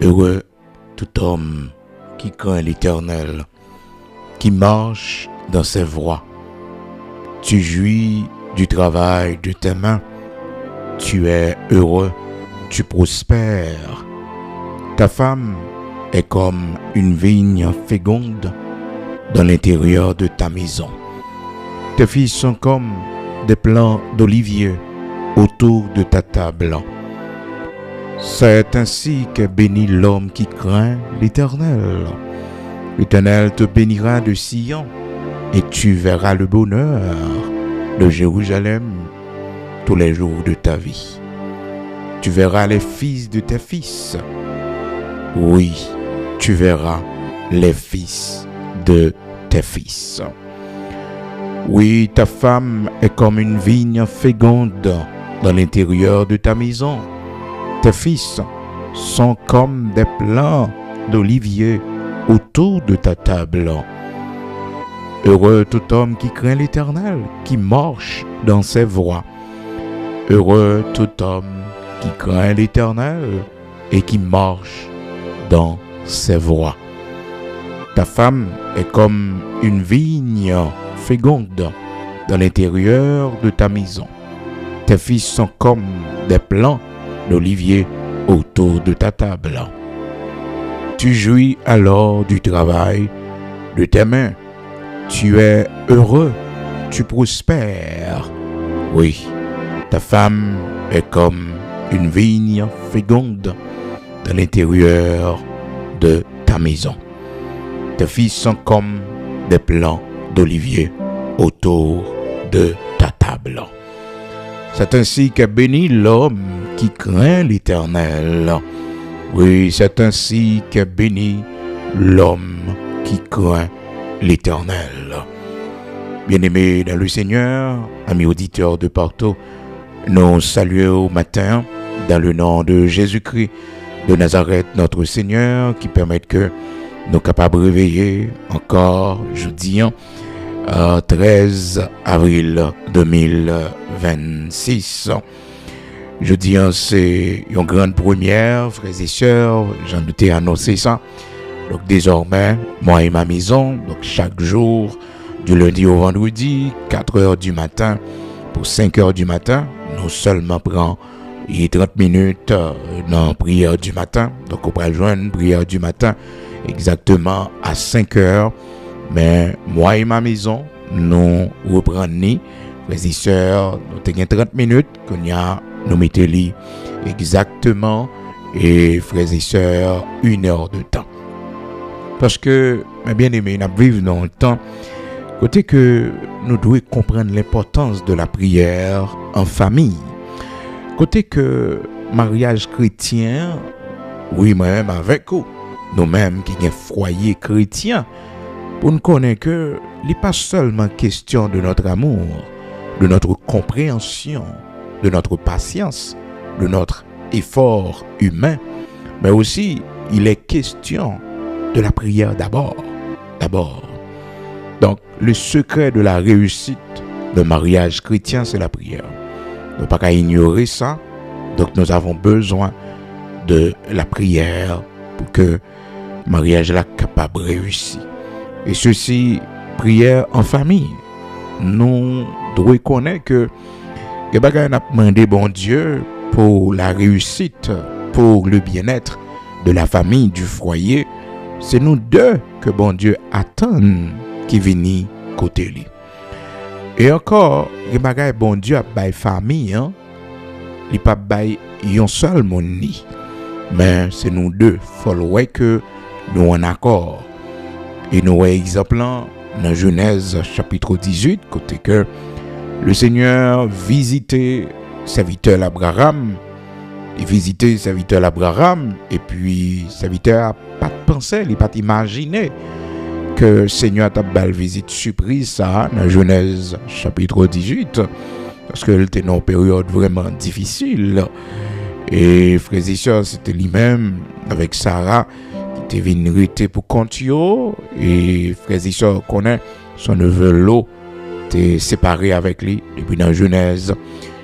Heureux tout homme qui craint l'Éternel, qui marche dans ses voies. Tu jouis du travail de tes mains, tu es heureux, tu prospères. Ta femme est comme une vigne féconde dans l'intérieur de ta maison. Tes fils sont comme des plants d'olivier autour de ta table. C'est ainsi qu'est béni l'homme qui craint l'Éternel. L'Éternel te bénira de Sion, et tu verras le bonheur de Jérusalem tous les jours de ta vie. Tu verras les fils de tes fils. Oui, tu verras les fils de tes fils. Oui, ta femme est comme une vigne féconde dans l'intérieur de ta maison. Tes fils sont comme des plants d'olivier autour de ta table. Heureux tout homme qui craint l'Éternel, qui marche dans ses voies. Heureux tout homme qui craint l'Éternel et qui marche dans ses voies. Ta femme est comme une vigne féconde dans l'intérieur de ta maison. Tes fils sont comme des plants d'olivier autour de ta table. Tu jouis alors du travail de tes mains. Tu es heureux, tu prospères. Oui, ta femme est comme une vigne féconde dans l'intérieur de ta maison. Tes fils sont comme des plants d'olivier autour de ta table. C'est ainsi qu'est béni l'homme qui craint l'Éternel. Oui, c'est ainsi qu'est béni l'homme qui craint l'Éternel. Bien-aimés dans le Seigneur, amis auditeurs de partout, nous saluons au matin dans le nom de Jésus-Christ de Nazareth, notre Seigneur, qui permet que nous capables de réveiller encore jeudi 13 avril 2026. Jeudi, c'est une grande première, frères et sœurs, j'en ai annoncé ça. Donc désormais, moi et ma maison, donc chaque jour, du lundi au vendredi, 4 heures du matin pour 5 heures du matin, nous seulement prenons 30 minutes dans la prière du matin. Donc on va joindre une prière du matin exactement à 5 heures. Mais moi et ma maison, nous reprenons, frères et sœurs, nous avons 30 minutes qu'on a, nous mettons exactement, et frères et sœurs, 1 heure de temps. Parce que, mes bien-aimés, nous vivons dans le temps, côté que nous devons comprendre l'importance de la prière en famille. Côté que mariage chrétien, oui, moi-même avec vous, nous-mêmes qui avons un foyer chrétien, pour nous connaître que ce n'est pas seulement question de notre amour, de notre compréhension, de notre patience, de notre effort humain, mais aussi il est question de la prière d'abord. Donc, le secret de la réussite d'un mariage chrétien, c'est la prière. Nous ne pouvons pas ignorer ça. Donc, nous avons besoin de la prière pour que le mariage soit capable de réussir. Et ceci, prière en famille. Nous devons connaître que nous avons demandé bon Dieu pour la réussite, pour le bien-être de la famille, du foyer. C'est nous deux que bon Dieu attend qui viennent côté lui. Et encore, les bagages bon Dieu a bail famille, il pas bail un seul mon ni. Mais c'est nous deux, faut que nous en accord. Et nous voyons exemple dans Genèse chapitre 18 côté que le Seigneur visitait serviteur Abraham. Il visitait serviteur Abraham et puis serviteur a pas pensé, il pas imaginé que le Seigneur t'a belle visite surprise ça dans Genèse chapitre 18 parce que c'était une période vraiment difficile et frères et sœurs c'était lui-même avec Sarah qui était venu pour Contio et frères et sœurs connaît son neveu Lot était séparé avec lui depuis dans Genèse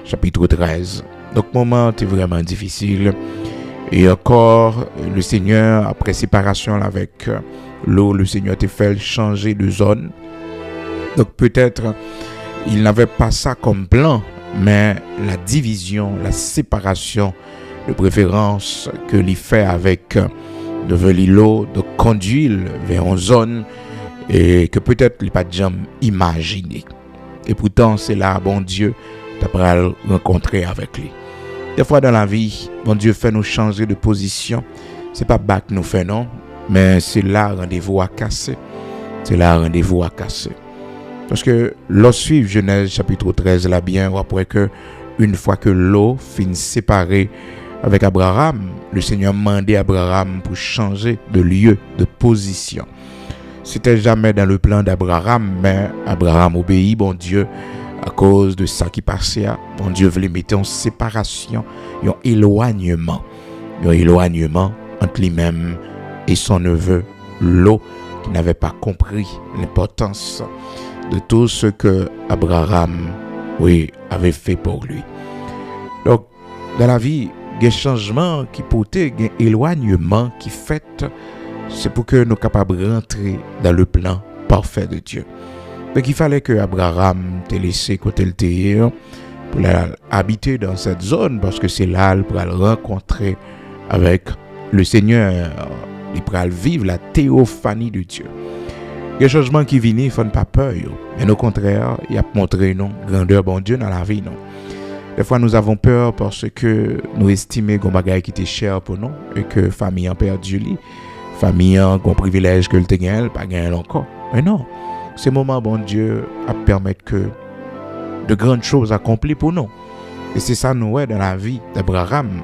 chapitre 13. Donc moment était vraiment difficile Et encore, le Seigneur, après séparation avec l'eau, le Seigneur t'a fait changer de zone. Donc peut-être, il n'avait pas ça comme plan, mais la division, la séparation de préférence que l'il fait avec de l'eau, de conduire vers une zone et que peut-être il n'a pas jamais imaginé. Et pourtant, c'est là, bon Dieu, tu as rencontré avec lui. Des fois dans la vie, bon Dieu fait nous changer de position. C'est pas bac nous fait non, mais c'est là rendez-vous à casser. C'est là rendez-vous à casser. Parce que lorsque suivre Genèse chapitre 13 là bien, après que une fois que l'eau finit séparée avec Abraham, le Seigneur demandait à Abraham pour changer de lieu, de position. C'était jamais dans le plan d'Abraham, mais Abraham obéit, bon Dieu, à cause de ça qui passait. Bon Dieu voulait mettre en séparation, un éloignement entre lui-même et son neveu, Lot, qui n'avait pas compris l'importance de tout ce que Abraham, avait fait pour lui. Donc, dans la vie, il y a des changements qui portaient, il y a un éloignement qui fait, c'est pour que nous soyons capables de rentrer dans le plan parfait de Dieu. Donc, il fallait que Abraham te laissé côté le terre pour habiter dans cette zone, parce que c'est là pour le rencontrer avec le Seigneur, il pour vivre la théophanie de Dieu. Il y a des changements qui viennent, il ne faut pas peur. Mais au contraire, il a montré non grandeur bon Dieu dans la vie. Non. Des fois, nous avons peur parce que nous estimons qu'on bagaille qui était cher pour nous et que famille a perdu lui. Famille a un privilège que le gagne, pas gagner encore. Mais non, ces moments, bon Dieu, a permettre que de grandes choses accomplies pour nous. Et c'est ça nous dans la vie d'Abraham.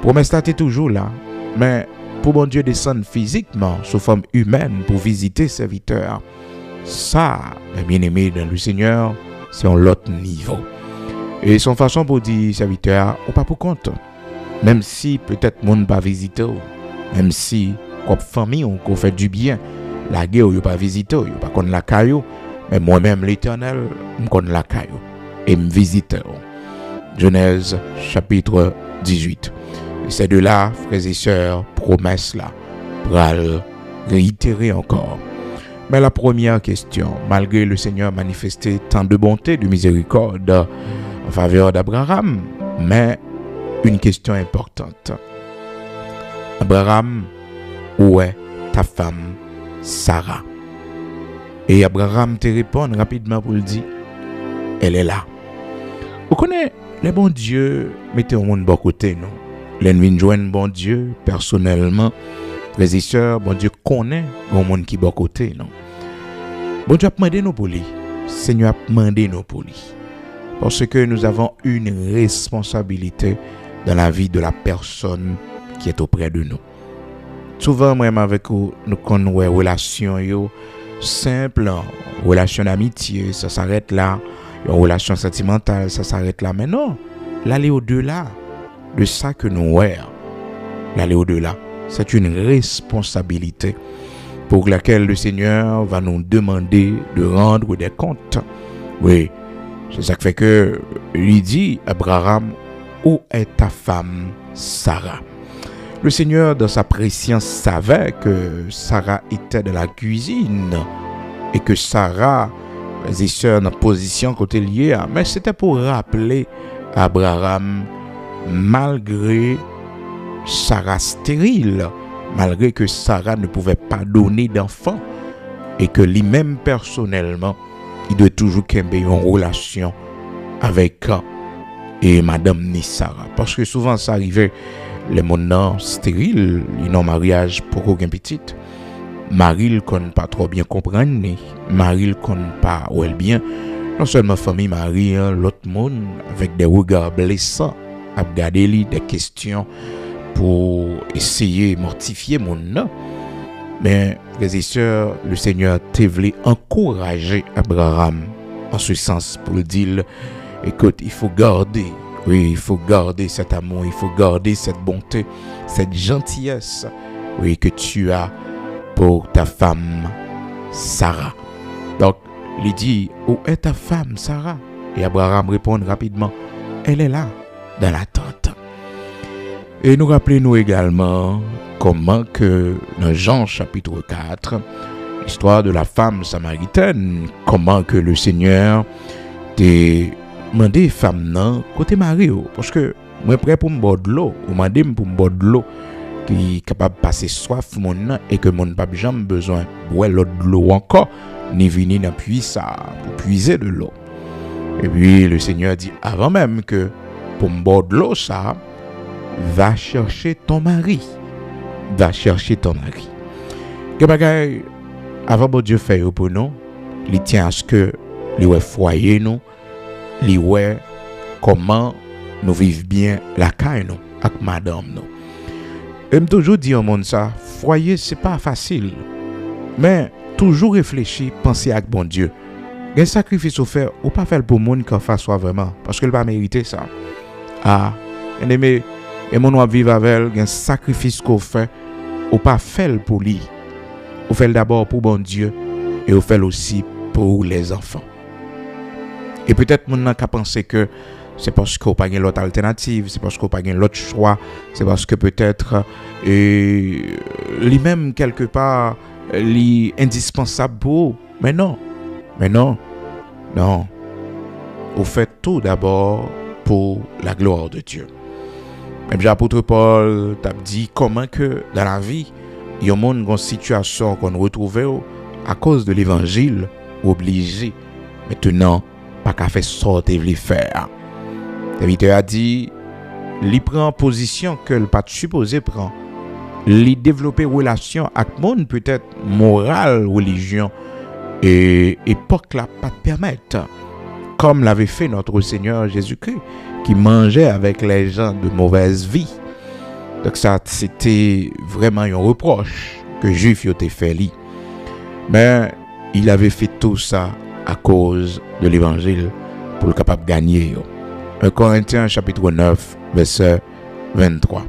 Promesse là, toujours là. Mais pour bon Dieu descendre physiquement sous forme humaine pour visiter serviteurs, ça, mes bien-aimés dans le Seigneur, c'est un autre niveau. Et son façon pour dire serviteur, ou pas pour compte. Même si peut-être monde pas visiter, même si comme famille on fait du bien, la guerre ou pas visiter, ou pas connaître la caillou, mais moi-même l'Éternel, me connaît la caillou et me visite. Genèse chapitre 18. Et c'est de là, frères et sœurs, promesse là, pour réitérer encore. Mais la première question, malgré le Seigneur manifester tant de bonté, de miséricorde en faveur d'Abraham, mais une question importante. Abraham, où est ta femme Sarah? Et Abraham te répond rapidement pour le dire, elle est là. Vous connaissez, les bons dieux mettez au monde bon côté, non? L'ennemi joigne bon Dieu personnellement, frères et sœurs, bon Dieu connaît bon monde qui bon côté, non? Bon Dieu a demandé nous pour lui. Seigneur a demandé nous pour lui. Parce que nous avons une responsabilité dans la vie de la personne qui est auprès de nous. Souvent, même avec nous connaissons des relations simples, relations d'amitié, ça s'arrête là. Une relation sentimentale, ça s'arrête là. Mais non, l'aller au-delà de ça que nous voyons, l'aller au-delà, c'est une responsabilité pour laquelle le Seigneur va nous demander de rendre des comptes. Oui, c'est ça qui fait que il dit, Abraham, où est ta femme Sarah? Le Seigneur, dans sa préscience, savait que Sarah était dans la cuisine et que Sarah, les sœurs, dans position côté liée, mais c'était pour rappeler à Abraham, malgré Sarah stérile, malgré que Sarah ne pouvait pas donner d'enfant et que lui-même personnellement, il doit toujours qu'il en relation avec et Madame ni Sarah. Parce que souvent ça arrivait, les monans stériles, ils n'ont mariage pour aucun petit. Marie ne connaît pas trop bien comprendre, Marie ne connaît pas ou elle bien. Non seulement famille Marie, l'autre monde avec des regards blessants, à regarder des questions pour essayer de mortifier mon nom. Mais, frères et sœurs, le Seigneur t'a voulu encourager Abraham en ce sens pour le dire, écoute, il faut garder, oui, il faut garder cet amour, il faut garder cette bonté, cette gentillesse, oui, que tu as pour ta femme Sarah. Donc, il dit, où est ta femme Sarah? Et Abraham répond rapidement, elle est là, dans la tente. Et nous rappelons-nous également comment que dans Jean chapitre 4, l'histoire de la femme samaritaine, comment que le Seigneur t'a demandé femme non côté Marie, parce que moi prêt pour me boire de l'eau, ou demandé pour me boire de l'eau qui est capable de passer soif mon nan et que mon pas jamais besoin boire l'eau de l'eau encore ni venir dans puits ça pour puiser de l'eau. Et puis le Seigneur dit avant même que pour me boire de l'eau ça, va chercher ton mari. Va chercher ton mari. Que bagay avant bon Dieu fait pour nous, il tient à ce que les foyer nous, les comment nous vivons bien la caille nous avec madame nous. Et me toujours dit au monde ça, foyer c'est pas facile. Mais toujours réfléchir, penser avec bon Dieu. Un sacrifice au faire ou pas faire pour monde qu'on fasse vraiment parce qu'il va mériter ça. Ah, aimé et mon va vivre avec un sacrifice qu'on fait ou pas faire pour lui. On fait d'abord pour bon Dieu et on fait aussi pour les enfants. Et peut-être mon n'a qu'à penser que c'est parce qu'on n'a pas l'autre alternative, c'est parce qu'on n'a pas l'autre choix, c'est parce que peut-être lui-même quelque part lui indispensable pour. Mais non. On fait tout d'abord pour la gloire de Dieu. Même l'apôtre Paul t'a dit comment que dans la vie, il y a une situation qu'on retrouve à cause de l'évangile obligé. Maintenant, pas qu'à faire sortir les faire. David a dit, il prend position que le pas supposé prend. Il développer relation avec monde peut-être morale, religion et époque là pas permettre. Comme l'avait fait notre Seigneur Jésus-Christ qui mangeait avec les gens de mauvaise vie. Donc ça c'était vraiment un reproche que Juif y était fait lui. Mais il avait fait tout ça à cause de l'évangile pour le capable de gagner. 1 Corinthiens chapitre 9 verset 23.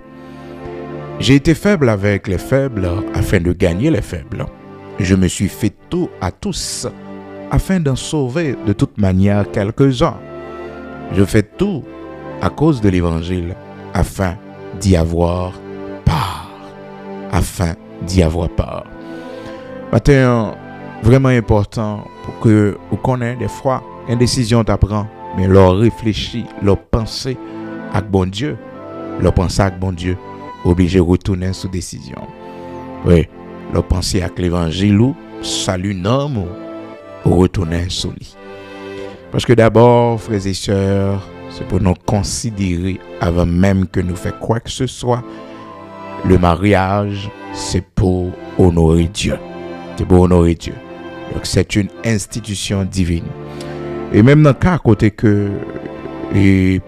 J'ai été faible avec les faibles afin de gagner les faibles. Je me suis fait tout à tous afin d'en sauver de toute manière quelques-uns. Je fais tout à cause de l'évangile afin d'y avoir part. Afin d'y avoir part. Maintenant, vraiment important pour que vous connaissiez des fois une décision t'apprend, mais leur réfléchir, leur penser avec bon Dieu, leur penser avec bon Dieu, obligé de retourner sous décision. Oui, leur penser avec l'évangile ou salut non ou retourner sous lui. Parce que d'abord, frères et sœurs, c'est pour nous considérer avant même que nous fassions quoi que ce soit, le mariage, c'est pour honorer Dieu. C'est pour honorer Dieu. Donc c'est une institution divine. Et même dans le cas à côté que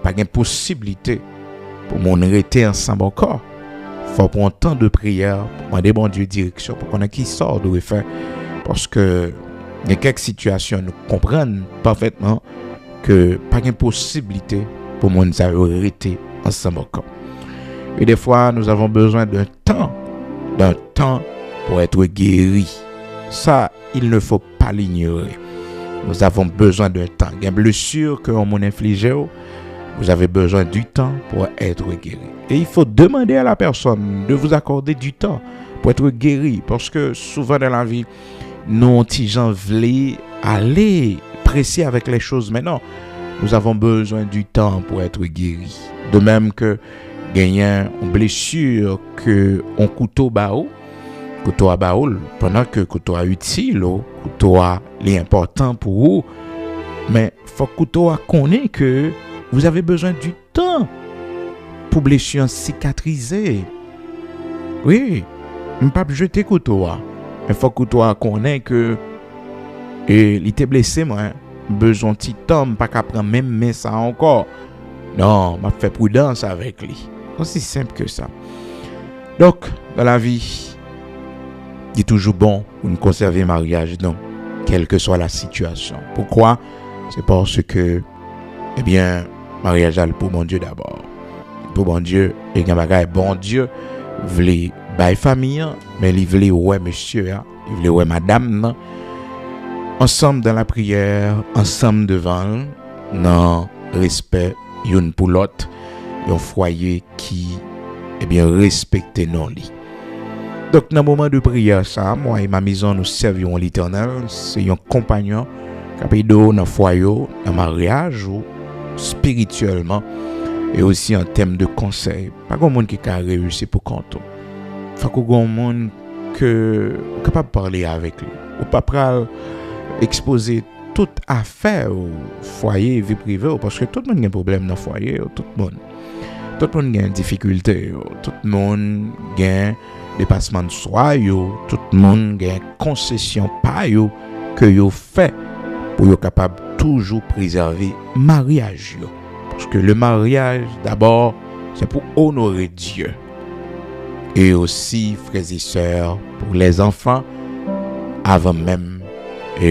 pas de possibilité pour mon rester ensemble encore, il faut prendre temps de prière pour demander bon Dieu direction pour qu'on ait qui sort de faire. Parce que il y a quelques situations nous comprennent parfaitement que pas de possibilité pour mon rester ensemble encore. Et des fois nous avons besoin d'un temps pour être guéri. Ça, il ne faut pas l'ignorer. Nous avons besoin d'un temps. Il y a une blessure que l'on m'a infligée. Vous avez besoin du temps pour être guéri. Et il faut demander à la personne de vous accorder du temps pour être guéri. Parce que souvent dans la vie, nos petits gens veulent aller pressés avec les choses. Mais non, nous avons besoin du temps pour être guéri. De même que gagner une blessure que on couteau bao. Couteau à baoul, pendant que couteau à utile, couteau à l'important pour vous. Mais faut couteau à connaître que vous avez besoin du temps pour blessure cicatriser. Oui, ne pas jeter couteau à. Mais faut couteau à connaître que il était blessé moi, besoin de petit temps pas qu'à prendre même mais ça encore. Non, m'a fait prudence avec lui. Aussi simple que ça. Donc dans la vie il est toujours bon pour nous conserver le mariage, non, quelle que soit la situation. Pourquoi? C'est parce que, eh bien, mariage est pour bon Dieu d'abord. Pour bon Dieu, et quand bon Dieu voulait bailler famille, mais il voulait ouais monsieur, il voulait ouais madame, ensemble dans la prière, ensemble devant, non, respect, une pour l'autre, un foyer qui eh bien, respecter non-li. Donc, dans le moment de prière, ça, moi et ma maison, nous servions l'Éternel. C'est un compagnon qui a aidé dans le foyer, dans le mariage, ou spirituellement, et aussi en termes de conseil. Pas grand monde qui a réussi pour compte. Faut que grand monde que capable de parler avec lui. Ou pas prêt exposer toute affaire au foyer, vie privée, parce que tout le monde a un problème dans le foyer, tout le monde a une difficulté, tout le monde a dépassement de soi, tout le monde a concession pas que yo fait pour yo capable toujours préserver mariage yo. Parce que le mariage d'abord c'est pour honorer Dieu et aussi frères et sœurs pour les enfants avant même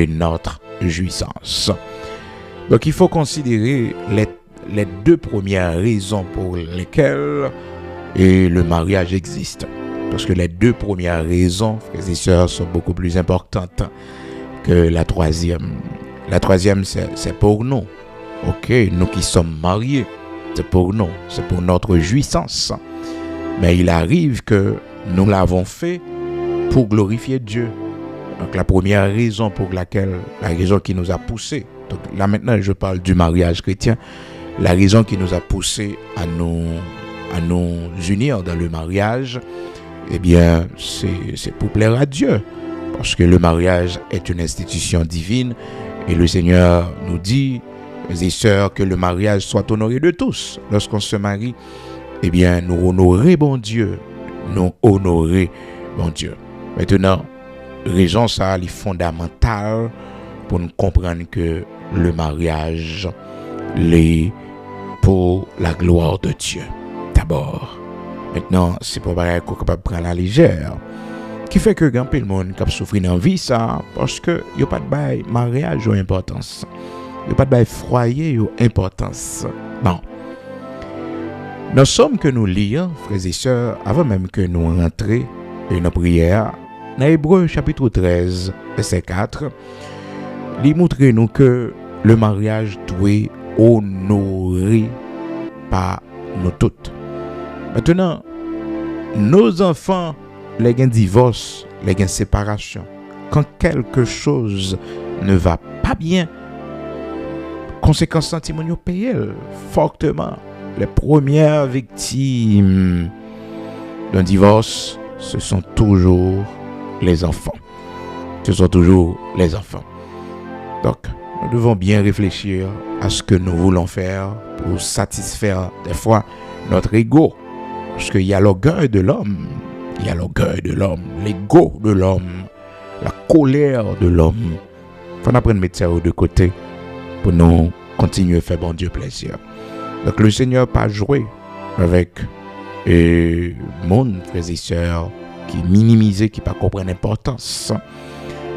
notre jouissance. Donc il faut considérer les deux premières raisons pour lesquelles le mariage existe. Parce que les deux premières raisons, frères et sœurs, sont beaucoup plus importantes que la troisième. La troisième, c'est pour nous. Ok, nous qui sommes mariés, c'est pour nous, c'est pour notre jouissance. Mais il arrive que nous l'avons fait pour glorifier Dieu. Donc la première raison pour laquelle, la raison qui nous a poussé, donc là maintenant je parle du mariage chrétien, la raison qui nous a poussé à nous unir dans le mariage, eh bien, c'est pour plaire à Dieu. Parce que le mariage est une institution divine et le Seigneur nous dit, frères et sœurs, que le mariage soit honoré de tous. Lorsqu'on se marie, eh bien, nous honorer bon Dieu. Nous honorer bon Dieu. Maintenant, raison ça, est fondamentale pour nous comprendre que le mariage l'est pour la gloire de Dieu. D'abord. Maintenant, c'est pas pareil qu'on est capable de prendre la légère. Qui fait que grand peu de monde qui souffre dans la vie, ça, parce que il n'y a pas de bail mariage ou importance. Il n'y a pas de bail foyer ou importance. Non. Dans somme que nous lisons, frères et sœurs, avant même que nous rentrions dans nos prières, dans Hébreux chapitre 13, verset 4, il montre nous que le mariage doit honorer par nous toutes. Maintenant, nos enfants, les gains divorce, les gains séparation, quand quelque chose ne va pas bien, conséquences sentimentales payent fortement. Les premières victimes d'un divorce, ce sont toujours les enfants. Ce sont toujours les enfants. Donc, nous devons bien réfléchir à ce que nous voulons faire pour satisfaire des fois notre ego. Parce qu'il y a l'orgueil de l'homme, l'ego de l'homme, la colère de l'homme. Il faut apprendre à mettre ça de côté pour nous continuer à faire bon Dieu plaisir. Donc le Seigneur n'a pas joué avec mon frères et sœurs qui minimisent, qui ne pas comprennent l'importance.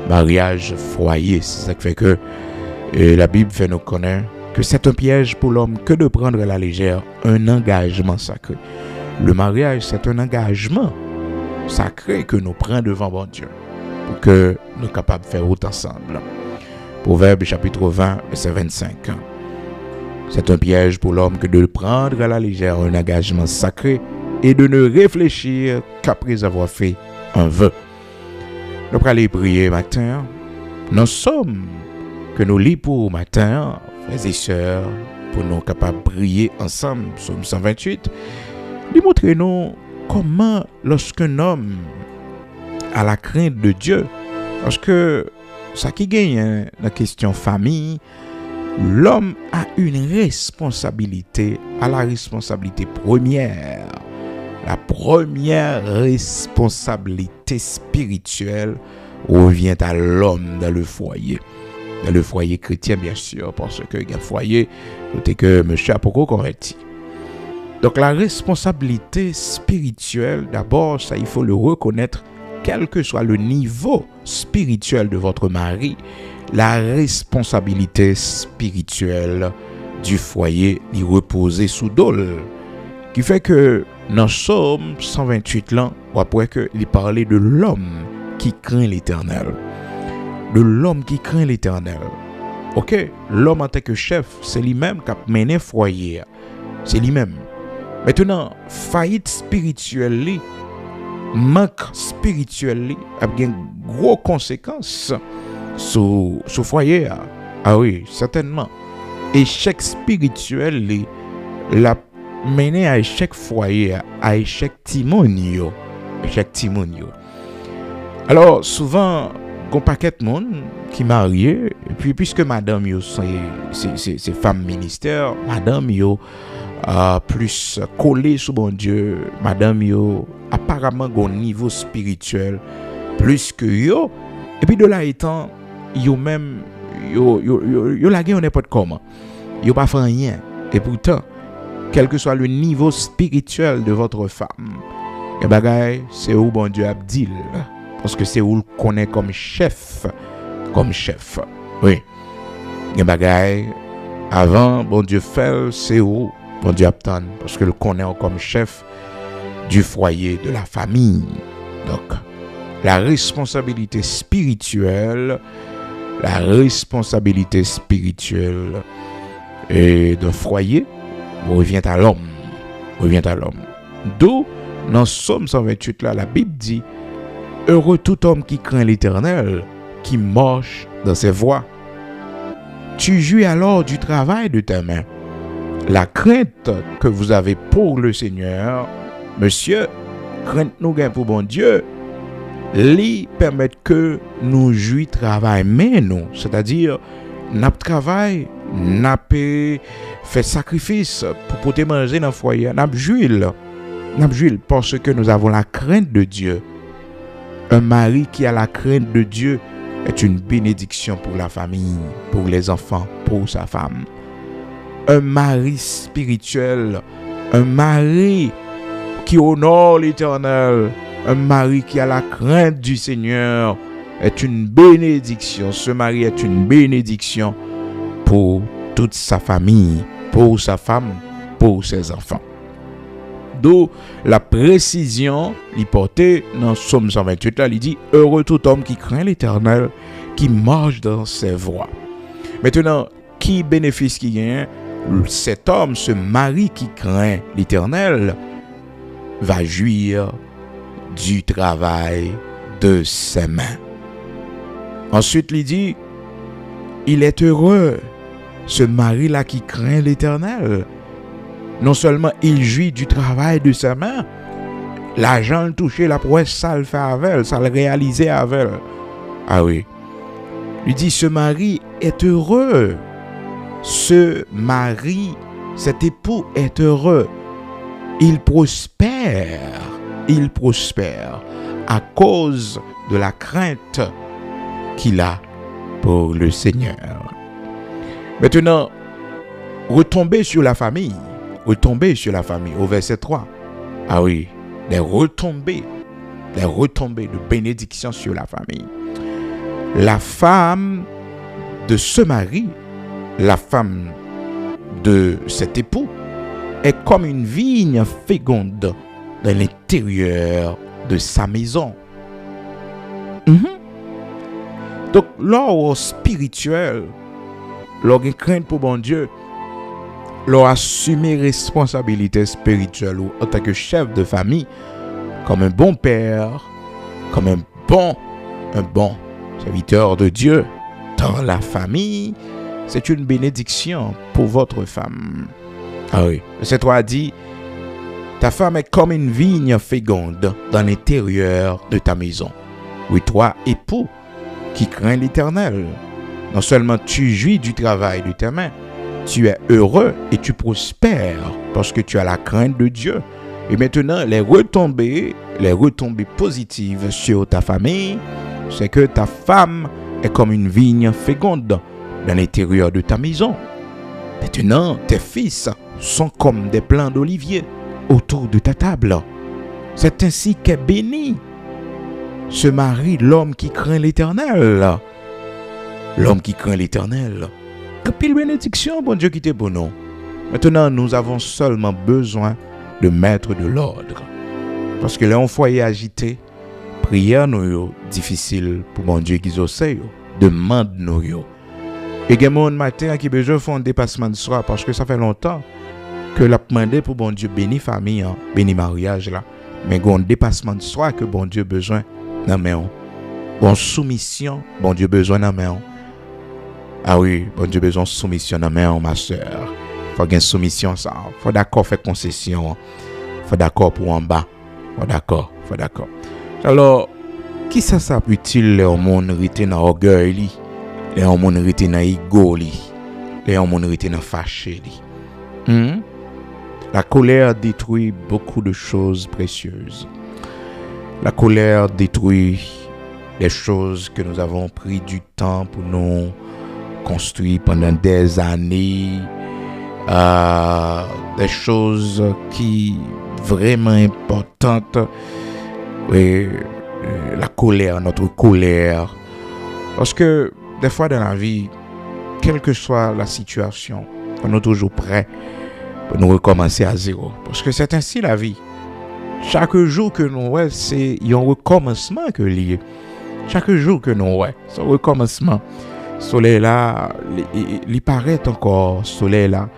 Mariage, foyer, c'est ça qui fait que la Bible fait nous connaître que c'est un piège pour l'homme que de prendre à la légère un engagement sacré. Le mariage, c'est un engagement sacré que nous prenons devant bon Dieu pour que nous soyons capables de faire autre ensemble. Proverbe chapitre 20, verset 25. C'est un piège pour l'homme que de prendre à la légère un engagement sacré et de ne réfléchir qu'après avoir fait un vœu. Nous allons aller prier matin. Nous sommes que nous lisons pour matin, frères et sœurs, pour nous capables de prier ensemble, Psaume 128. Démontrez-nous comment, lorsqu'un homme a la crainte de Dieu, parce que ça qui gagne la question famille, l'homme a une responsabilité, à la responsabilité première. La première responsabilité spirituelle revient à l'homme dans le foyer. Dans le foyer chrétien, bien sûr, parce que le foyer, notez que monsieur a beaucoup converti. Donc la responsabilité spirituelle, d'abord, ça il faut le reconnaître, quel que soit le niveau spirituel de votre mari, la responsabilité spirituelle du foyer y reposer sous dol. Qui fait que dans Psaume 128 là, on après que il parlait de l'homme qui craint l'Éternel. De l'homme qui craint l'Éternel. OK, l'homme en tant que chef, c'est lui-même qui a mené foyer. C'est lui-même. Maintenant, faillite spirituelle, manque spirituel, a bien gros conséquences sur foyer. Ah oui, certainement. Échec spirituel, la mené à échec foyer, à échec timonio. Échec timonio. Alors, souvent, il y a un paquet de monde qui est marié, et puis puisque madame yo c'est femme ministère, madame yo plus collé sous bon Dieu, madame yo apparemment un niveau spirituel plus que yo, et puis de là étant, yo même yo la guerre n'importe comment, yo pas fait rien, et pourtant, quel que soit le niveau spirituel de votre femme, et bagay, c'est où bon Dieu a dit, parce que c'est où le connaît comme chef. Oui. Et bagay, avant, bon Dieu fait, c'est où bon Dieu attend, parce que le connaît comme chef du foyer, de la famille. Donc, la responsabilité spirituelle et d'un foyer revient à l'homme. D'où, dans Psaume 128, là, la Bible dit, heureux tout homme qui craint l'Éternel, qui marche dans ses voies. Tu jouis alors du travail de ta main. La crainte que vous avez pour le Seigneur, monsieur, crainte nous gain pour bon Dieu, lui permet que nous jouis travail mais nous, c'est-à-dire n'a travail, n'a fait sacrifice pour pouvoir manger dans le foyer, n'a jouit parce que nous avons la crainte de Dieu. Un mari qui a la crainte de Dieu est une bénédiction pour la famille, pour les enfants, pour sa femme. Un mari spirituel, un mari qui honore l'Éternel, un mari qui a la crainte du Seigneur est une bénédiction. Ce mari est une bénédiction pour toute sa famille, pour sa femme, pour ses enfants. D'où la précision l'hypothèse dans Psaume 128 là, il dit heureux tout homme qui craint l'Éternel, qui marche dans ses voies. Maintenant, qui bénéficie qui gagne? Cet homme, ce mari qui craint l'Éternel, va jouir du travail de ses mains. Ensuite, il dit il est heureux, ce mari là qui craint l'Éternel. Non seulement il jouit du travail de sa main, l'argent le touché, la prouesse, ça le fait avec elle, ça le réalisait avec elle. Ah oui. Il dit, ce mari est heureux. Ce mari, cet époux est heureux. Il prospère à cause de la crainte qu'il a pour le Seigneur. Maintenant, retomber sur la famille au verset 3. Ah oui, les retombées de bénédiction sur la famille. La femme de ce mari, la femme de cet époux, est comme une vigne féconde dans l'intérieur de sa maison. Donc, l'or spirituel, l'or crainte pour bon Dieu, l'or assumer responsabilité spirituelle ou en tant que chef de famille, comme un bon père, comme un bon serviteur de Dieu dans la famille, c'est une bénédiction pour votre femme. Ah oui, verset 3 dit, ta femme est comme une vigne féconde dans l'intérieur de ta maison. Oui, toi, époux, qui crains l'Éternel, non seulement tu jouis du travail de tes mains, tu es heureux et tu prospères parce que tu as la crainte de Dieu. Et maintenant, les retombées positives sur ta famille, c'est que ta femme est comme une vigne féconde dans l'intérieur de ta maison. Maintenant, tes fils sont comme des plants d'olivier autour de ta table. C'est ainsi qu'est béni ce mari, l'homme qui craint l'Éternel. L'homme qui craint l'Éternel. Quelle bénédiction, bon Dieu qui t'est pour nous. Maintenant, nous avons seulement besoin de mettre de l'ordre. Parce que là, on foyer agité, prière nous difficile pour bon Dieu qui ose, demande nous. Et il y a un matin qui a besoin de faire un dépassement de soi parce que ça fait longtemps que l'a demandé pour bon Dieu béni famille, hein, béni mariage là. Mais gon dépassement de soi que bon Dieu besoin dans main. Bon soumission, bon Dieu besoin dans main. Ah oui, bon Dieu besoin de soumission dans main ma sœur. Faut gain soumission ça. Faut d'accord faire concession. Faut d'accord pour en bas. Faut d'accord. Alors, qui ça peut-il les monde rete dans orgueil li, les monde rete dans ego li, les monde rete dans fâché li. La colère détruit beaucoup de choses précieuses. La colère détruit des choses que nous avons pris du temps pour nous construire pendant des années. Des choses qui vraiment importantes. Oui, la colère, notre colère. Parce que des fois dans la vie, quelle que soit la situation, on est toujours prêt pour nous recommencer à zéro. Parce que c'est ainsi la vie. Chaque jour que nous voyons, c'est un recommencement que lié. Chaque jour que nous voyons, c'est un recommencement. Soleil là, il paraît encore soleil là.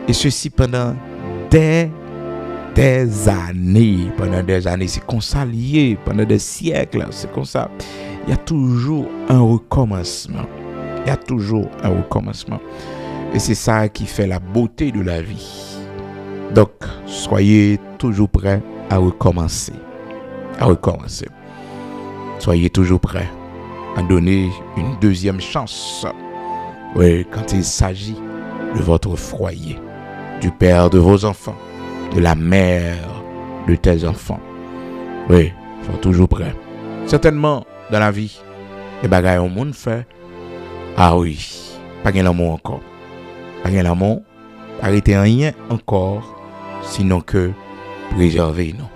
Et ceci pendant des années. Pendant des années, c'est comme ça lié. Pendant des siècles, c'est comme ça. Il y a toujours un recommencement. Et c'est ça qui fait la beauté de la vie. Donc, soyez toujours prêts à recommencer. Soyez toujours prêts à donner une deuxième chance. Oui, quand il s'agit de votre foyer, du père de vos enfants, de la mère de tes enfants. Oui, il faut toujours prêt. Certainement, dans la vie, les bagailles au monde fait. Ah oui, pas gain l'amour encore. Pas gain l'amour, arrêtez rien encore, sinon que préserver nous.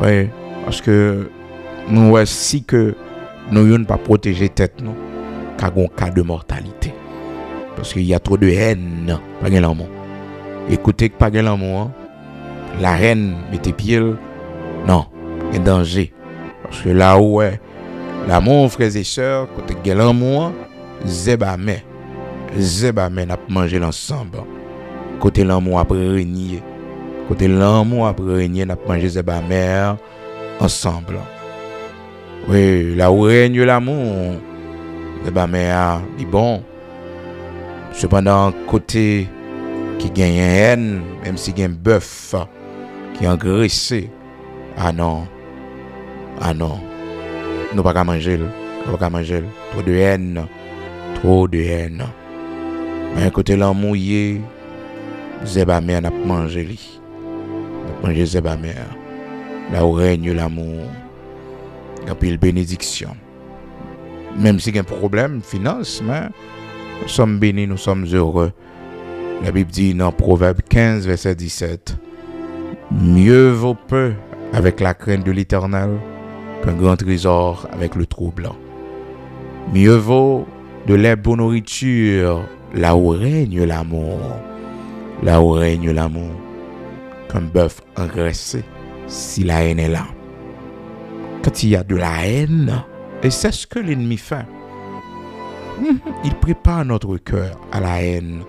Oui, parce que nous voici que nous ne pas protéger tête nous, car on cas de mortalité. Parce qu'il y a trop de haine, pas gain l'amour. Écoutez que pas gain l'amour, la haine mettez pied, non, il y a danger. Parce que là où est l'amour, frères et sœurs, côté gain l'amour, zébamé n'a pas mangé ensemble. Côté l'amour après régner. N'a pas mangé zébamé ensemble. Oui, là où règne l'amour, zébamé dit bon. Cependant, côté qui gagne haine, même si gagne bœuf qui engraissé, ah non, nous pas qu'à manger, trop de haine. Mais côté l'amour, zébamé n'a pas mangé zébamé. Là où règne l'amour, il y a une bénédiction. Même si il y a un problème, finance, mais nous sommes bénis, nous sommes heureux. La Bible dit dans Proverbe 15, verset 17, mieux vaut peu avec la crainte de l'Éternel qu'un grand trésor avec le trouble. Mieux vaut de la bonne nourriture là où règne l'amour. Qu'un bœuf engraissé si la haine est là. Quand il y a de la haine, et c'est ce que l'ennemi fait, il prépare notre cœur à la haine.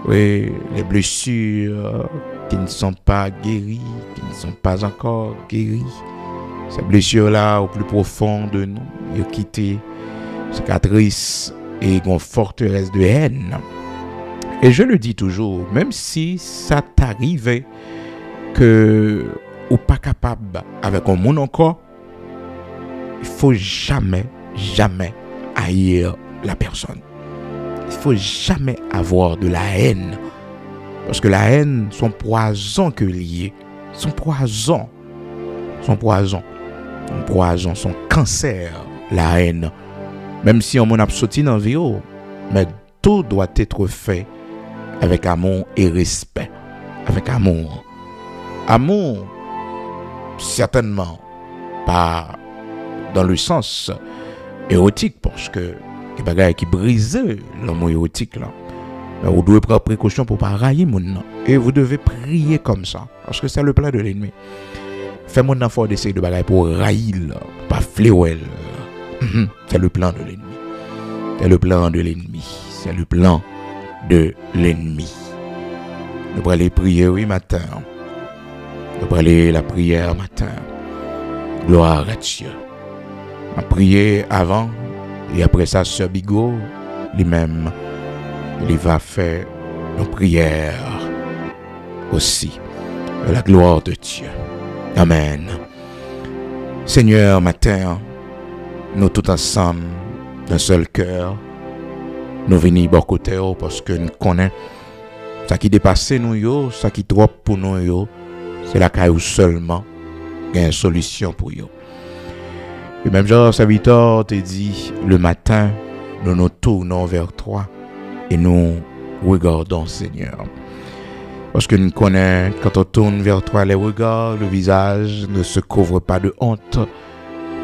Oui, les blessures qui ne sont pas guéries, qui ne sont pas encore guéries. Ces blessures-là, au plus profond de nous, ils ont quitté cicatrices et une forteresse de haine. Et je le dis toujours, même si ça t'arrive que ou pas capable avec un monde encore, il faut jamais haïr la personne. Il faut jamais avoir de la haine. Parce que la haine, son poison que lié. Son poison, son cancer, la haine. Même si on m'en a sorti dans la vie, mais tout doit être fait avec amour et respect. Avec amour. Amour, certainement, pas dans le sens érotique, parce que les bagages qui brisent l'amour érotique là. Mais vous devez prendre précaution pour ne pas railler mon nom. Et vous devez prier comme ça. Parce que c'est le plan de l'ennemi. Fais mon enfant d'essayer de bagages pour railler, pas fléouer. C'est le plan de l'ennemi. Nous allons aller prier, oui, matin. Nous allons aller la prière matin. Gloire à Dieu. On a prié avant et après ça, Sœur Bigot, lui-même, il va faire une prière aussi. La gloire de Dieu. Amen. Seigneur, matin, nous tous ensemble, d'un seul cœur, nous venons bon côté parce que nous connaissons ça qui dépasse nous, ça qui trop pour nous, c'est la caille seulement il y a une solution pour nous. Et même genre, serviteur te dit, le matin, nous nous tournons vers toi et nous regardons, Seigneur. Parce que nous connaissons, quand on tourne vers toi les regards, le visage ne se couvre pas de honte,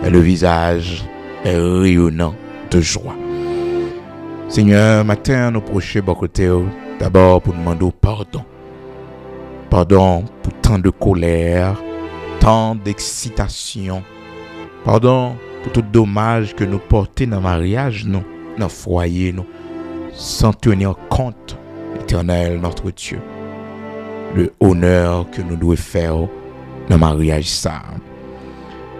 mais le visage est rayonnant de joie. Seigneur, matin, nous prochons beaucoup d'abord pour demander pardon. Pardon pour tant de colère, tant d'excitation. Pardon pour tout dommage que nous portons dans le mariage, nous, dans le foyer, nous, sans tenir compte, l'Éternel, notre Dieu, le honneur que nous devons faire dans le mariage ça.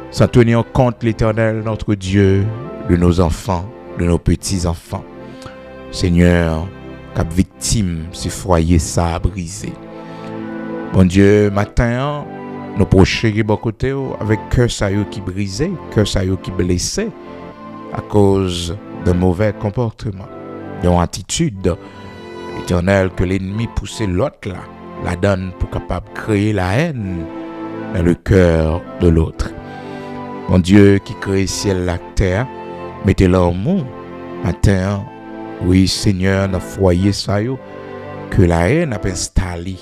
Sans tenir compte, l'Éternel, notre Dieu, de nos enfants, de nos petits-enfants. Seigneur, cap victime, ce foyer ça a brisé. Bon Dieu, matin, nous prochons beaucoup avec cœur ça qui brisé, cœur ça qui blessé à cause de mauvais comportements, d'une attitude éternelle que l'ennemi poussait l'autre là, la donne pour capable créer la haine dans le cœur de l'autre. Mon Dieu qui crée ciel la terre, mettez-le en mou, matin, oui Seigneur, dans le foyer ça que la haine a installé.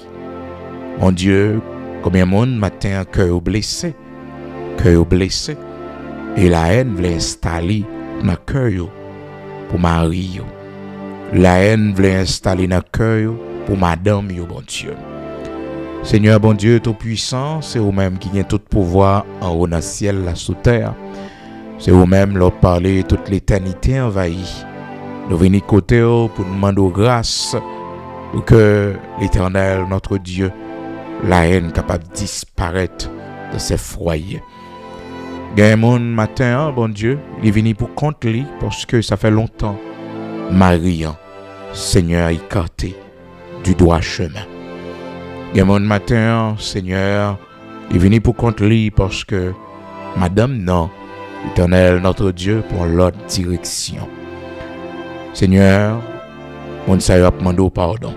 Mon Dieu, combien de monde matin cœur blessé, et la haine voulait installer dans le cœur pour Marie. La haine voulait installer dans le cœur pour madame, bon Dieu. Seigneur, bon Dieu, tout puissant, c'est vous-même qui a tout pouvoir en haut dans le ciel, là sous terre. C'est vous-même leur parler toute l'éternité envahie. Nous venons côté pour nous demander grâce pour que l'Éternel, notre Dieu, la haine capable de disparaître de ces foyers. Il y a un monde matin, bon Dieu, il est venu pour contre lui parce que ça fait longtemps. Marie, Seigneur, écarté du droit chemin. Il y a un monde matin, Seigneur, il est venu pour contre lui parce que Madame, non, l'Éternel, notre Dieu, pour l'autre direction. Seigneur, on s'est demandé pardon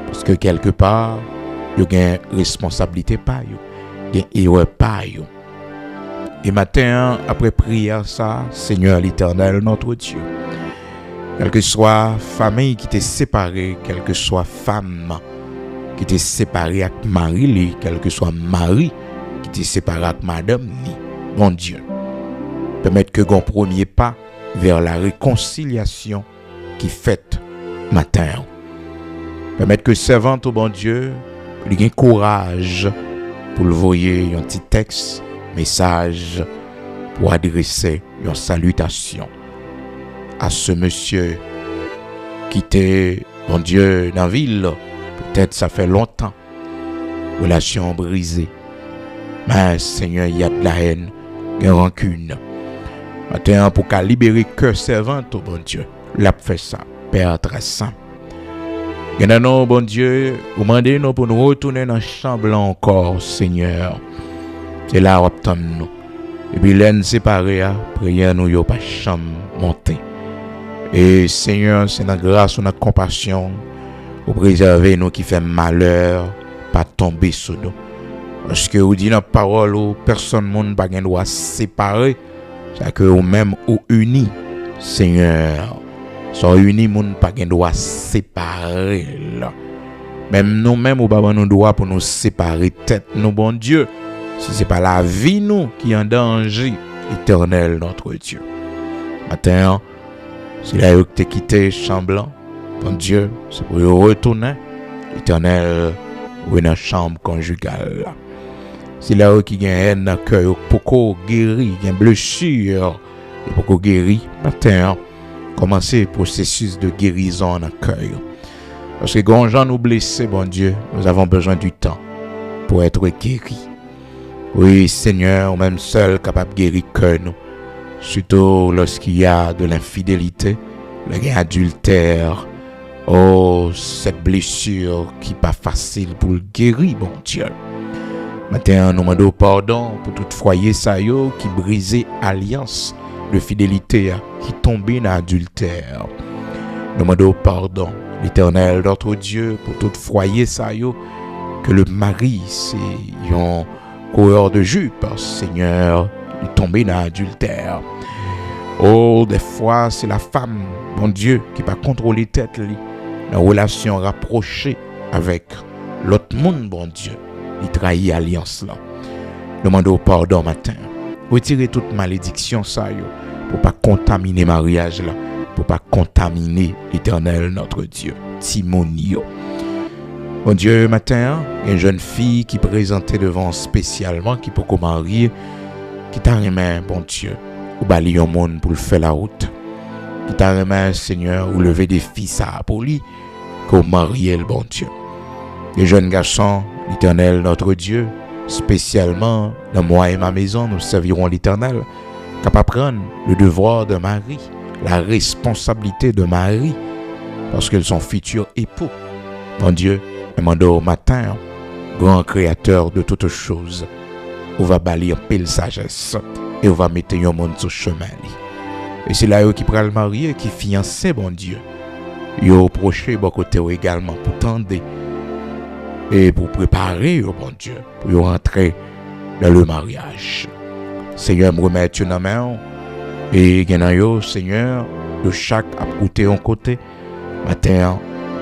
parce que quelque part, il y a une responsabilité pas il y a une erreur pas et matin après prière ça, Seigneur l'Éternel notre Dieu, quelle que soit famille qui t'est séparée, quelle que soit femme qui t'est séparée avec mari, quel que soit mari qui t'est séparé avec madame, bon Dieu, permettre que gon premier pas vers la réconciliation qui fait matin. Permettre que servante au bon Dieu, il ait courage pour le voyer un petit texte, message pour adresser une salutation à ce monsieur qui était, bon Dieu, dans la ville. Peut-être ça fait longtemps, relation brisée. Mais Seigneur, il y a de la haine, il y a rancune. Maintenant, pour qu'à libérer cœur servante au bon Dieu, l'a fait ça, Père très saint. Maintenant, bon Dieu, vous demandez nous pour nous retourner dans la chambre encore, Seigneur. C'est là où nous. Et puis, l'un séparé, prière nous, yo pas chambre monter. Et Seigneur, c'est notre grâce, notre compassion, pour préserver nous qui fait malheur, pas tomber sur nous. Parce que vous dites dans la parole, personne ne peut pas séparer. C'est que vous-même, vous unis, Seigneur. Sont unis, moun pas gen droit séparer là. Même nous-mêmes, ou pas nous droit pour nous séparer tête nous bon Dieu. Si c'est pas la vie nous qui est en danger, éternel notre Dieu. Matin, c'est là où tu quitté chambre, bon Dieu, c'est pour retourner, éternel, ou dans la chambre conjugale. C'est là où il y a haine dans le cœur, pour guérir, il y a une blessure, pour guérir. Matin, commencer le processus de guérison dans le cœur. Parce que quand gens nous blessés, bon Dieu, nous avons besoin du temps pour être guéris. Oui, Seigneur, même seul capable de guérir que nous. Surtout lorsqu'il y a de l'infidélité, le adultère. Oh, cette blessure qui n'est pas facile pour le guérir, bon Dieu. Maintenant, nous demandons pardon pour tout foyer ça yo qui brisait alliance de fidélité qui tombait dans l'adultère. Nous demandons pardon, l'Éternel, notre Dieu, pour tout foyer ça yo que le mari c'est un coureur de jupe, Seigneur, il tombé dans l'adultère. Oh, des fois c'est la femme, mon Dieu, qui va contrôler tête li, la relation rapprochée avec l'autre monde, bon Dieu. Il trahit alliance là. Demandez pardon matin. Retirez toute malédiction ça yo, pour pas contaminer mariage là, pour pas contaminer l'Éternel notre Dieu. Timonio. Bon Dieu matin, une jeune fille qui présentait devant spécialement qui peut marier, qui t'a remis bon Dieu, ou bali un monde pour le faire la route. Qui t'a remis Seigneur ou lever des fils à pour lui, qu'on marier le bon Dieu. Les jeunes garçons, l'Éternel notre Dieu, spécialement dans moi et ma maison, nous servirons l'Éternel, capable de prendre le devoir de mari, la responsabilité de mari, parce qu'ils sont futurs époux. Mon Dieu, demandons au matin, grand créateur de toutes choses, on va balayer un peu de sagesse et on va mettre un monde sur le chemin. Et c'est là qui prend le marié, qui fiancé, bon Dieu. Il a approché bon côté également pour tendre et pour préparer, bon Dieu, pour rentrer dans le mariage. Seigneur, me remettre une main et gagnant, Seigneur, de chaque à côté en côté, matin,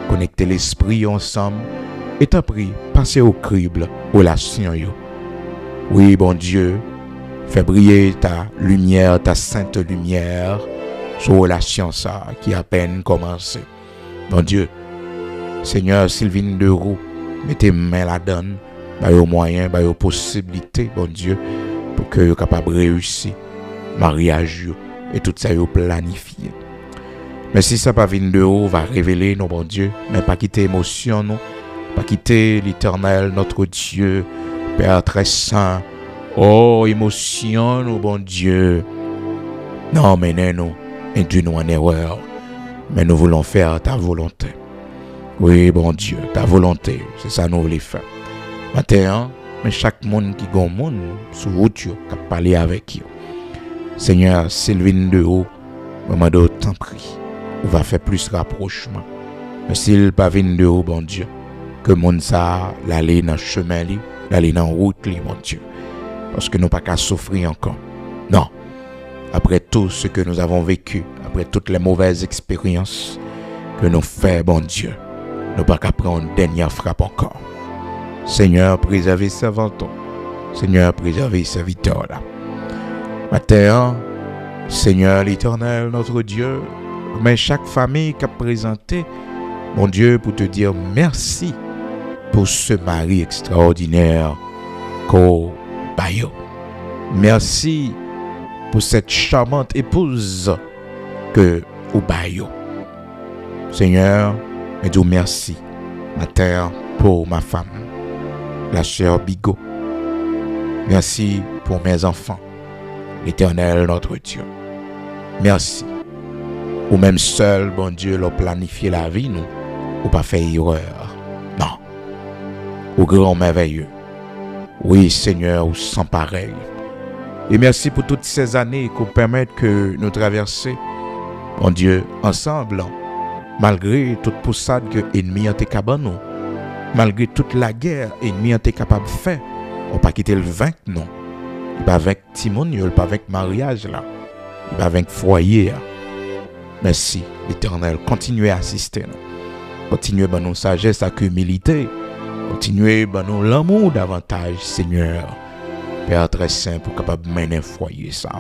connecter l'esprit ensemble et t'en prie, passer au crible, relation yo. Oui, bon Dieu, fais briller ta lumière, ta sainte lumière sur relation ça qui a peine commencé. Bon Dieu, Seigneur, Sylvine de Roux, mettez main la donne, bah au moyen, bah aux possibilités, bon Dieu, pour que vous capable réussir mariage yo, et tout ça yo planifié. Mais si ça pas vient de haut, va révéler nos bon Dieu, mais pas quitter émotion nous, pas quitter l'Éternel notre Dieu, Père très saint. Oh, émotion nous bon Dieu. Non, mais nous, induis-nous en erreur, mais nous voulons faire ta volonté. Oui, bon Dieu, ta volonté, c'est ça nous voulons faire. Maintenant, mais chaque monde qui gon monde sur route qui parler avec eux. Seigneur, Sylvine de haut, maman de t'en prie, on va faire plus rapprochement. Mais s'il pas vient de haut, bon Dieu, que monde ça l'aller dans chemin li, l'aller dans route li, mon Dieu. Parce que nous pas qu'à souffrir encore. Non. Après tout ce que nous avons vécu, après toutes les mauvaises expériences que nous faisons, bon Dieu, nous pas qu'à prendre une dernière frappe encore. Seigneur, préservez servantons. Seigneur, préservez serviteurs là. Matin, Seigneur l'Éternel, notre Dieu, mais chaque famille qui a présenté, mon Dieu, pour te dire merci pour ce mari extraordinaire qu'au Bayo. Merci pour cette charmante épouse que au Bayo. Seigneur, je dis merci matin pour ma femme, la sœur Bigot. Merci pour mes enfants, l'Éternel notre Dieu. Merci. Ou même seul, bon Dieu, leur planifier la vie, nous, ou pas faire erreur. Non. Au grand merveilleux. Oui, Seigneur, ou sans pareil. Et merci pour toutes ces années qu'on permette que nous traverser, bon Dieu, ensemble, malgré toute poussade que l'ennemi a été capable nous, malgré toute la guerre l'ennemi a été capable de faire, on ne pas quitter le vaincre, non. Il pas avec Timon, il pas avec mariage là. Il pas avec foyer là. Merci, l'Éternel. Continuez à assister nous. Continuez à nous sagesse, à humilité. Continuez à nous l'amour davantage, Seigneur. Père très saint pour capable de mener un foyer ça.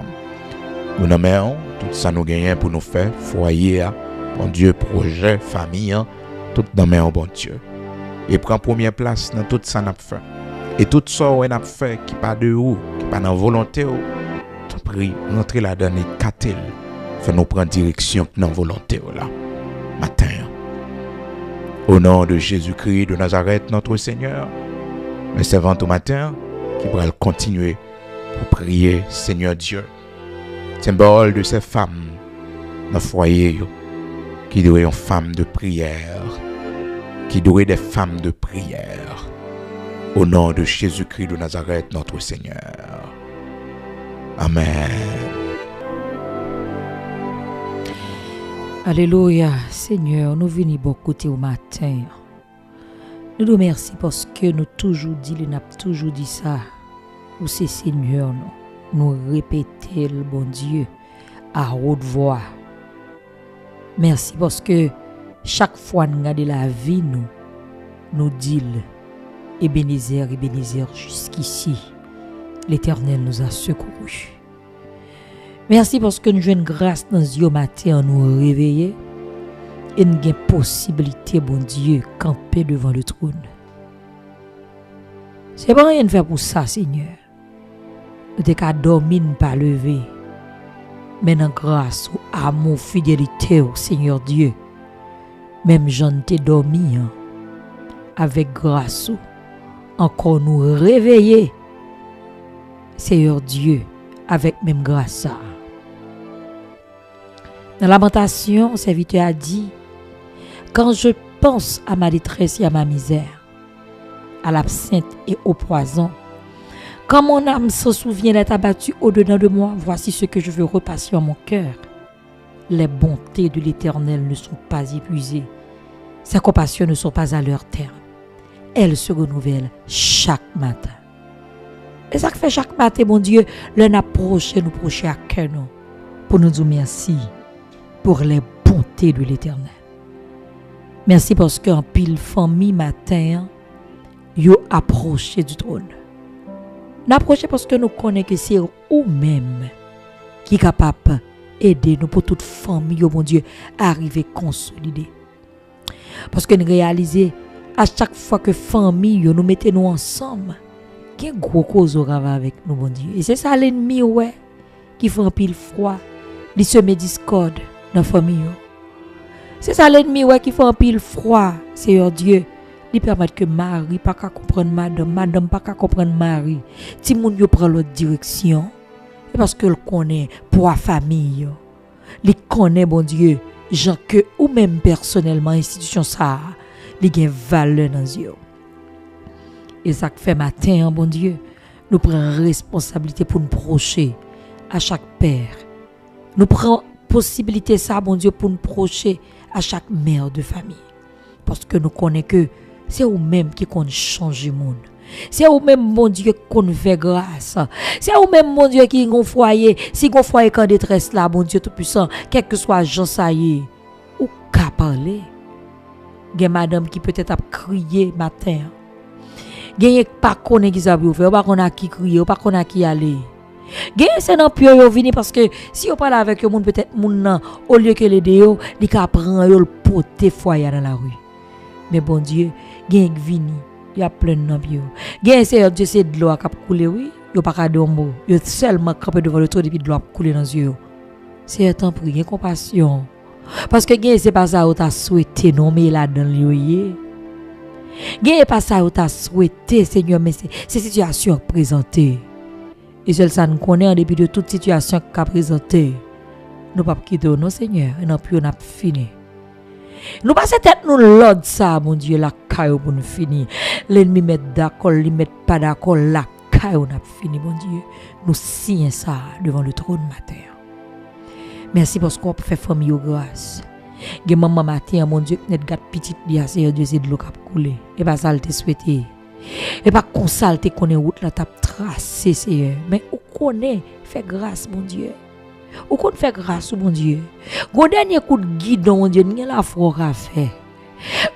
Nous nommons tout ça nous gagnons pour nous faire foyer, bon Dieu, projet, famille, tout dans main bon Dieu. Et prend première place dans tout ça n'a fait. Et tout ça on a fait qui pas de où, qui pas dans volonté, t'en prie, rentrer là-dedans et catel. Fait nous prendre direction dans volonté là. Matin. Au nom de Jésus-Christ de Nazareth, notre Seigneur, mes servantes au matin qui pourraient continuer pour prier, Seigneur Dieu, symbole de ces femmes dans le foyer, qui doivent une femme de prière, qui doivent des femmes de prière. Au nom de Jésus-Christ de Nazareth, notre Seigneur. Amen. Alléluia, Seigneur, nous venons beaucoup au matin. Nous te remercions parce que nous toujours dit, nous avons toujours dit ça. Ou c'est Seigneur, nous répéter le bon Dieu à haute voix. Merci parce que chaque fois nous regardons la vie, nous disons, Ebenezer, jusqu'ici, l'Éternel nous a secourus. Merci parce que nous avons une grâce dans ce matin à nous réveiller et nous avons possibilité, bon Dieu, camper devant le trône. C'est pas rien de faire pour ça, Seigneur. Nous n'avons qu'à dormir, pas lever. Mais dans grâce, amour, fidélité au Seigneur Dieu, même j'en ai dormi, avec grâce, encore nous réveiller, Seigneur Dieu, avec même grâce. Dans Lamentation, le serviteur a dit, quand je pense à ma détresse et à ma misère, à l'absinthe et au poison, quand mon âme se souvient d'être abattue au-dedans de moi, voici ce que je veux repasser en mon cœur. Les bontés de l'Éternel ne sont pas épuisées. Ses compassions ne sont pas à leur terme. Elles se renouvellent chaque matin. Et ça fait chaque matin, mon Dieu, l'un approche nous proche à cœur nous, pour nous dire merci pour les bontés de l'Éternel. Merci parce qu'en pile famille matin, yo approché du trône. Nous approchons parce que nous connaissons que c'est vous-même qui est capable d'aider nous pour toute famille, mon Dieu, à arriver consolidée. Parce que nous réalisons à chaque fois que famille, nous mettons nous ensemble, il y a une grosse cause au travail avec nous, mon Dieu. Et c'est ça l'ennemi, ouais, qui fait un pile froid, il se met discorde dans la famille. C'est ça l'ennemi, ouais, qui fait un pile froid, Seigneur Dieu. Il permet que Marie pas qu'à comprendre madame pas qu'à comprendre Marie. Si moun yo prend l'autre direction, et parce que le connaît pour la famille. Il connaît, bon Dieu, gens que ou même personnellement institution ça, il gagne valeur dans yeux. Et ça fait matin, bon Dieu, nous prenons responsabilité pour nous procher à chaque père. Nous prenons possibilité ça, bon Dieu, pour nous procher à chaque mère de famille. Parce que nous connaissons que c'est vous-même qui compte changer le monde. C'est vous-même, mon Dieu, qu'on fait grâce. C'est vous-même, mon Dieu, qui ont foyer. Si vous foyer en détresse là, mon Dieu tout-puissant, quel que soit Jean Saillé, ou qu'à parler. Il y a madame qui peut-être a crié matin. Il y a pas connaît qui s'est ouvert, pas connaît qui crier, pas connaît qui aller. Il y a c'est dans pied yo venir parce que si on parle avec le monde peut-être moun au lieu que les déo, il ka prend yo le porter foyer dans la rue. Mais bon Dieu, gen vini, y a plein de pied. Gen c'est Dieu c'est de l'eau qui couler oui, yo pas ka dombo, yo seulement camper devant le trône et puis de l'eau couler dans yeux. C'est temps pour gen compassion. Parce que gen c'est pas ça ou t'a souhaité non mais là dans lieu. Gen pas ça ou t'a souhaité Seigneur mais c'est situation présentée. Et seul ça nous connaît en dépit de toute situation qu'a présentée. Nous pas quitter non Seigneur, et non puis on a fini. Nous passons tête nous l'ordre ça, mon Dieu, la caille pour nous finir. L'ennemi met d'accord, il met pas d'accord, la caille on a fini, mon Dieu. Nous signons ça devant le trône matin. Merci parce qu'on fait famille au grâce. Ge maman matin, mon Dieu, net gâte petite dia, Seigneur Dieu, c'est de l'eau qui a coulé. Et pas ça le te souhaité. Et pas comme ça le te connaît route la t'a tracé, Seigneur. Mais on connaît, fait grâce, mon Dieu. Ou qu'on fait grâce, mon Dieu. Go dernier coup de guidon, mon Dieu, n'y a la foi qu'a fait.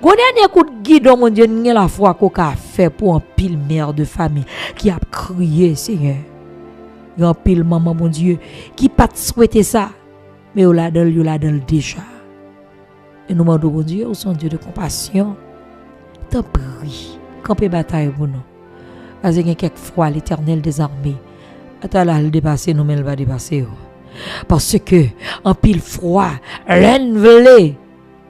Go dernier coup de guidon, mon Dieu, n'y a la foi qu'a fait pour un pile mère de famille qui a crié, Seigneur. Il y a un pile maman, mon Dieu, qui pas souhaité ça, mais on l'a dans déjà. Et nous demandons, mon Dieu, au son Dieu de compassion, t'en prie, camper bataille pour nous. Parce qu'il y a quelquefois l'Éternel des armées, attends là, le dépasser, nous, mais il va dépasser. Parce que, en pile froid, rien ne voulait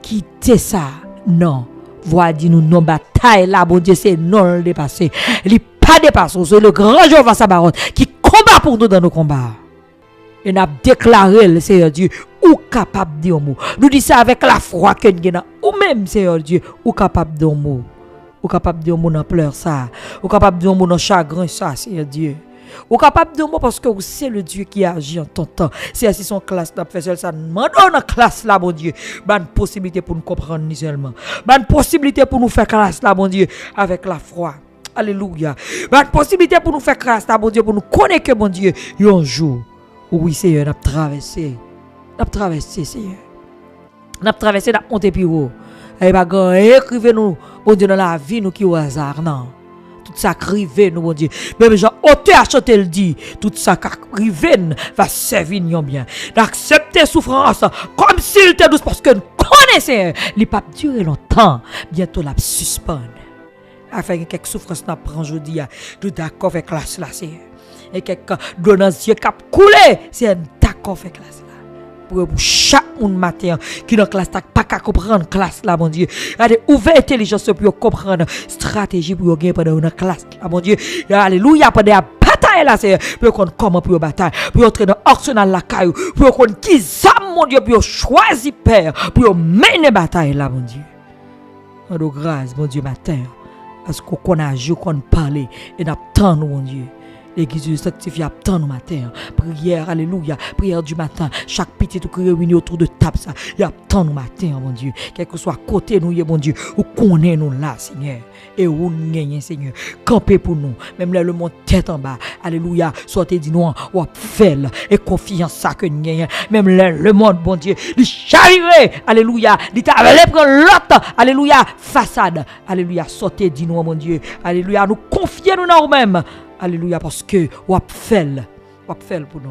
quitter ça. Non, voix dit nous non bataille là bon Dieu c'est non le dépasser. Il pas dépasser, c'est le grand Jéhovah Sabaoth qui combat pour nous dans nos combats. Et n'a déclaré le Seigneur Dieu ou capable de dire mot. Nous dit ça avec la foi que nous avons ou même Seigneur Dieu ou capable de dire mot. Ou capable de dire mot dans pleurs ça, ou capable de dire mot dans chagrin ça Seigneur Dieu. Ou capable de dire mot parce que c'est le Dieu qui agit en ton temps. C'est assis son classe n'a fait seul ça demande dans classe là mon Dieu. Bonne possibilité pour nous comprendre ni seulement. Bonne possibilité pour nous faire classe là mon Dieu avec la foi. Alléluia. Bonne possibilité pour nous faire classe là mon Dieu pour nous connaître que mon Dieu un jour. Oui, Seigneur, n'a traversé. N'a traversé, Seigneur. N'a traversé, n'a monté plus haut. Et pas grand écrivez nous, mon Dieu, dans la vie, nous qui au hasard, non. Tout ça crivé, nous, mon Dieu. Même Jean, auteur a chanté le dit, tout ça crivé va servir nous bien. D'accepter souffrance comme s'il était douce parce que nous connaissons, il pas durer longtemps. Bientôt, la suspendre. Afin que quelques souffrances n'a prend aujourd'hui, nous d'accord avec la Seigneur. Et quelqu'un donne un yeux cap coulé, c'est un d'accord avec classe là. Pour chaque monde matin qui dans classe pas qu'à comprendre classe là mon Dieu. Allez ouvert intelligence pour comprendre stratégie pour gagner pendant une classe là mon Dieu. Alléluia pendant la bataille là c'est pour qu'on comment pour bataille, pour entrer dans arsenal la caillou, pour qu'on qui zame mon Dieu pour choisir père, pour mener bataille là mon Dieu. On de grâce mon Dieu matin parce qu'on a joué qu'on parler et n'attend mon Dieu. L'église sanctifie attend nous matin. Prière, alléluia. Prière du matin. Chaque petit tout réuni autour de table ça. Il attend nous matin, mon Dieu. Quel que soit côté nous, mon Dieu. Où connaît nous là, Seigneur. Et où nous gagnons, Seigneur. Campez pour nous. Même là, le monde tête en bas. Alléluia. Sortez du nous, ou fait et confiance ça que nous gagnons. Même là, le monde, mon Dieu. Il charrier. Alléluia. Il t'a prendre l'autre. Alléluia. Façade. Alléluia. Sortez du nous, mon Dieu. Alléluia. Nous confions nous en nous-mêmes. Alléluia, parce que on fait pour nous.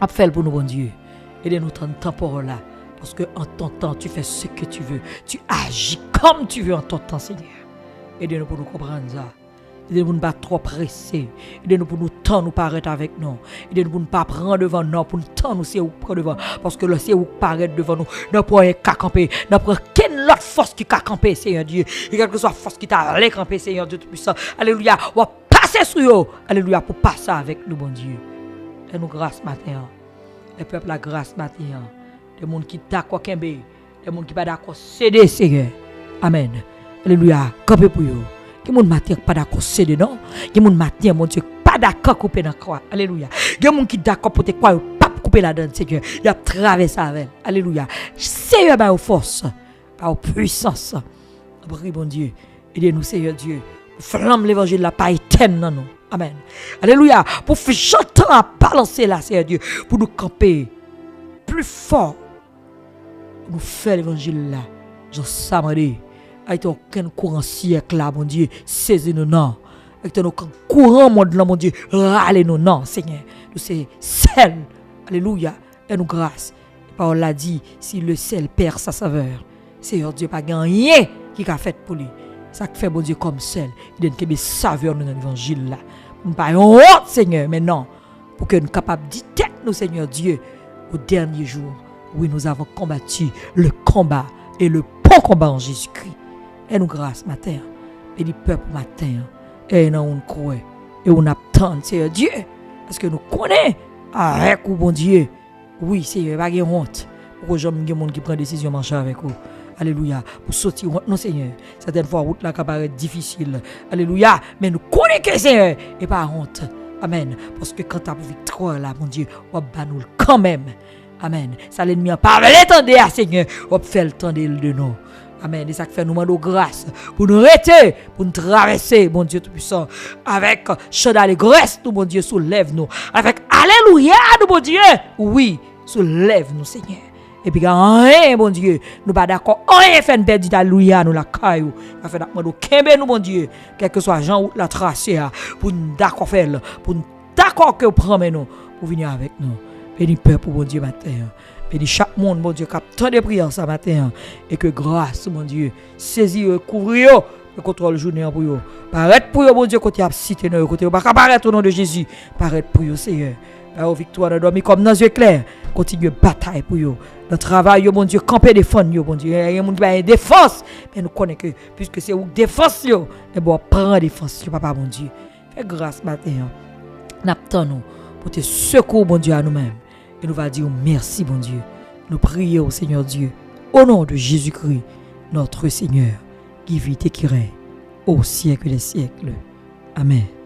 On fait pour nous, bon Dieu. Aidez-nous dans temps pour là. Parce que en ton temps, tu fais ce que tu veux. Tu agis comme tu veux en ton temps, Seigneur. Aidez-nous pour nous comprendre ça. Aidez-nous pour ne pas trop presser. Aidez-nous pour nous temps nous paraître avec nous. Aidez-nous pour ne pas prendre devant nous. Pour nous temps nous c'est où prendre devant. Parce que le c'est où paraître devant nous. Nous pas qu'à camper. Nous pas quelle autre force qui qu'a camper, Seigneur Dieu. Et quelle que soit force qui t'a allé camper, Seigneur Dieu Tout-Puissant. Alléluia. Passer sur eux. Alléluia. Pour passer avec nous, bon Dieu. Et nous grâce matin. Le peuple la grâce matin. Les gens qui d'accord kembe. Les gens qui pas d'accord céder, Seigneur. Amen. Alléluia. Campez pour eux. Qui moun matin pas d'accord céder non. Qui moun matin mon Dieu pas d'accord couper dans croix. Alléluia. Qui moun qui d'accord pour te croire pas couper la dedans, Seigneur. Il a traversé avec. Alléluia. Seigneur ba force, ba puissance. Prie bon Dieu. Aidez-nous Seigneur Dieu. Flamme l'évangile la pas éteindre dans nous. Amen. Alléluia. Pour faire chanter à balancer là, Seigneur Dieu, pour nous camper plus fort. Pour nous faire l'évangile là. Jean Samadi. Avec aucun courant siècle là, mon Dieu, saisissez nous non. Avec aucun courant monde là, mon Dieu, râlez nous non, Seigneur. Nous c'est sel. Alléluia. Et nous grâce. La parole l'a dit, si le sel perd sa saveur, Seigneur Dieu pas gagné qui a fait pour lui. Ça fait bon Dieu comme sel. Il donne que des saveurs dans l'évangile là. Nous pas honte Seigneur, mais non. Pour que nous capables de dire nous Seigneur Dieu au dernier jour. Oui, nous avons combattu le combat et le bon combat en Jésus-Christ. Et nous grâce matin. Et le peuple matin. Et nous on croit. Et on attend Seigneur Dieu. Parce que nous connaissons avec vous bon Dieu. Oui, Seigneur, pas de honte. Pour que j'aime des gens qui prennent décision de marcher avec vous. Alléluia. Pour sortir, non Seigneur. Certaines fois, route là, paraît difficile. Alléluia. Mais nous connaissons que Seigneur. Et pas honte. Amen. Parce que quand tu as victoire là, mon Dieu, on va nous quand même. Amen. Ça l'ennemi a parlé, attendez, Seigneur. On fait le temps de nous. Amen. Et ça fait nous demander grâce pour nous arrêter, pour nous traverser, mon Dieu Tout-Puissant. Avec chant d'allégresse, nous, mon Dieu, soulève-nous. Avec alléluia, nous, mon Dieu. Oui, soulève-nous, Seigneur. Et puis, rien, mon Dieu, nous pas d'accord. Rien fait une perdite, alléluia, nous la caillou. Afin nous kembe nous, mon Dieu. Quel que soit Jean ou la tracée, pour nous d'accord faire, pour nous d'accord que vous prenez nous, pour venir avec nous. Béni peuple, mon Dieu, matin. Béni chaque monde, mon Dieu, qui a tant de prières ce matin. Et que grâce, mon Dieu, saisis, couvrir, le contrôle journée pour vous. Paraître pour vous, mon Dieu, côté cité, côté, pas paraître au nom de Jésus. Paraître pour vous, Seigneur. La victoire de dormir comme dans les yeux clairs. continue bataille pour yo. Dans le travail, yo, bon Dieu, camper défendre yo, bon Dieu. Il y a une défense. Mais nous connaissons que, puisque c'est une défense yo, et bon, prends défense, papa, bon Dieu. Fais grâce matin. N'attendons pour te secourir, bon Dieu, à nous-mêmes. Et nous va dire merci, bon Dieu. Nous prions, Seigneur Dieu, au nom de Jésus-Christ, notre Seigneur, qui vit et qui règne au siècle des siècles. Amen.